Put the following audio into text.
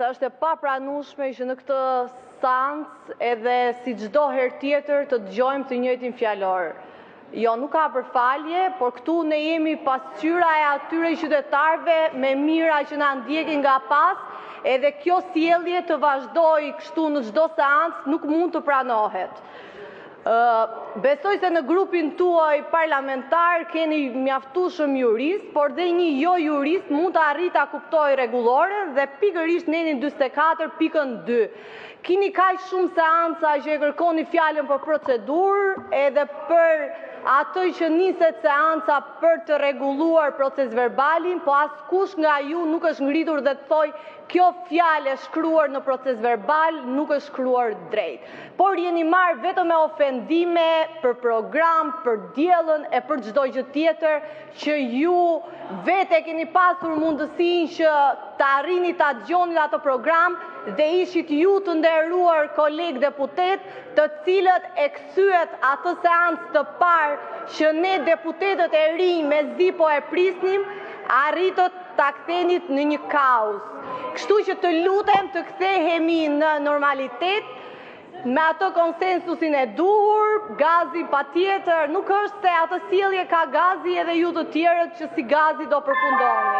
Është e papranueshme që në këtë seancë edhe si çdo herë tjetër të dëgjojmë të njëjtin fjalor. Jo, nuk ka përfalje, por këtu ne jemi pasqyra e atyre qytetarëve me mira që na ndjekin nga pas, edhe kjo sjellje të vazhdojë kështu në çdo seancë nuk mund të pranohet. Besoj se në grupin tuaj parlamentar keni mjaftueshëm jurist, por dhe një jo jurist mund të arrit ta kuptojë rregulloren dhe pikërisht nenin 44.2. Kini kaq shumë seanca që e kërkoni fjalën për procedurë edhe për atë që niset seanca për të rregulluar proces verbalin, po askush nga ju nuk është ngritur dhe të thojë kjo fjalë e shkruar në proces verbal nuk është shkruar drejt. Por jeni marrë vetëm me ofendime për program, për diellën e për çdo gjë tjetër që ju vetë keni pasur mundësinë që të arrini ta dëgjoni atë program dhe ishit ju të nderuar kolegë deputet, të cilët e kthyet atë seancë të parë që ne deputetët e rinj me zi po e prisnim, arritët ta ktheni në një kaos. Kështu që të lutem të kthehemi në normalitet, me atë konsensusin e duhur, gazi patjetër, nuk është se atë sjellje ka gazi edhe ju të tjerët që si gazi do përfundoni.